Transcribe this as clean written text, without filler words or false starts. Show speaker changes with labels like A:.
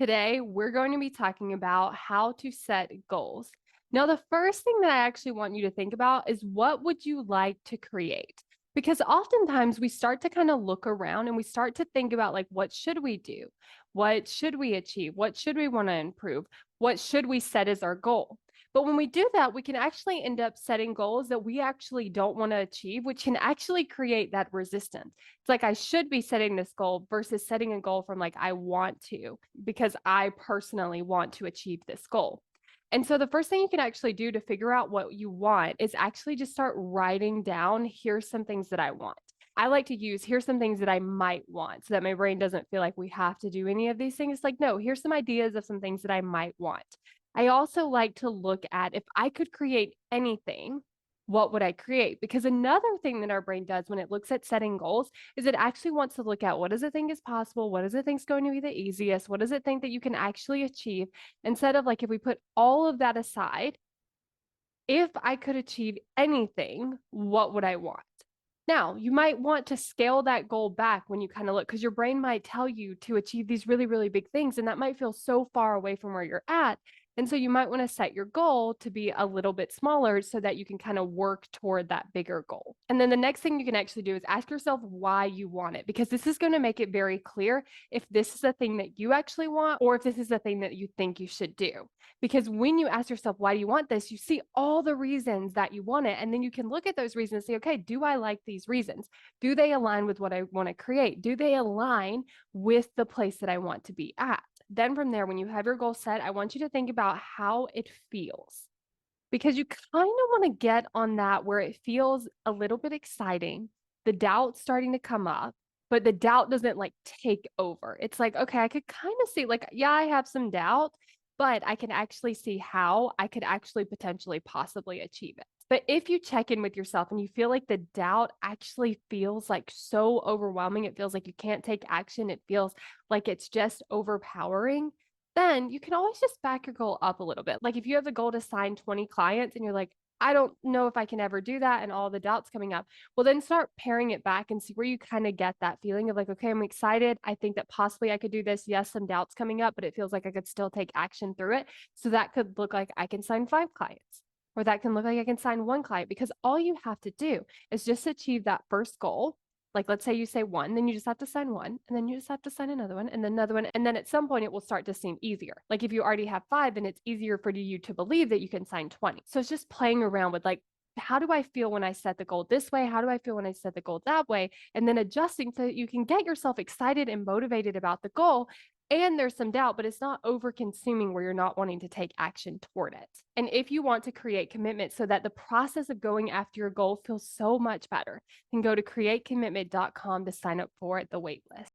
A: Today, we're going to be talking about how to set goals. Now, the first thing that I actually want you to think about is what would you like to create? Because oftentimes we start to kind of look around and we start to think about like, what should we do? What should we achieve? What should we want to improve? What should we set as our goal? But when we do that, we can actually end up setting goals that we actually don't want to achieve, which can actually create that resistance. It's like I should be setting this goal versus setting a goal from like I want to because I personally want to achieve this goal. And so the first thing you can actually do to figure out what you want is actually just start writing down here's some things that I want. I like to use here's some things that I might want so that my brain doesn't feel like we have to do any of these things. It's like, no, here's some ideas of some things that I might want. I also like to look at if I could create anything, what would I create? Because another thing that our brain does when it looks at setting goals is it actually wants to look at what does it think is possible? What does it think is going to be the easiest? What does it think that you can actually achieve? Instead of like, if we put all of that aside, if I could achieve anything, what would I want? Now, you might want to scale that goal back when you kind of look, because your brain might tell you to achieve these really, really big things, and that might feel so far away from where you're at. And so you might want to set your goal to be a little bit smaller so that you can kind of work toward that bigger goal. And then the next thing you can actually do is ask yourself why you want it, because this is going to make it very clear if this is the thing that you actually want or if this is the thing that you think you should do. Because when you ask yourself, why do you want this? You see all the reasons that you want it. And then you can look at those reasons and say, okay, do I like these reasons? Do they align with what I want to create? Do they align with the place that I want to be at? Then from there, when you have your goal set, I want you to think about how it feels because you kind of want to get on that where it feels a little bit exciting, the doubt's starting to come up, but the doubt doesn't like take over. It's like, okay, I could kind of see, like, yeah, I have some doubt, but I can actually see how I could actually potentially possibly achieve it. But if you check in with yourself and you feel like the doubt actually feels like so overwhelming, it feels like you can't take action, it feels like it's just overpowering, then you can always just back your goal up a little bit. Like if you have the goal to sign 20 clients and you're like, I don't know if I can ever do that, and all the doubts coming up, well, then start paring it back and see where you kind of get that feeling of like, okay, I'm excited. I think that possibly I could do this. Yes, some doubts coming up, but it feels like I could still take action through it. So that could look like I can sign 5 clients, or that can look like I can sign 1 client, because all you have to do is just achieve that first goal. Like, let's say you say 1, then you just have to sign 1, and then you just have to sign another one, and then another one. And then at some point, it will start to seem easier. Like, if you already have 5, then it's easier for you to believe that you can sign 20. So it's just playing around with, like, how do I feel when I set the goal this way? How do I feel when I set the goal that way? And then adjusting so that you can get yourself excited and motivated about the goal. And there's some doubt, but it's not over consuming where you're not wanting to take action toward it. And if you want to create commitment so that the process of going after your goal feels so much better, then go to createcommitment.com to sign up for the waitlist.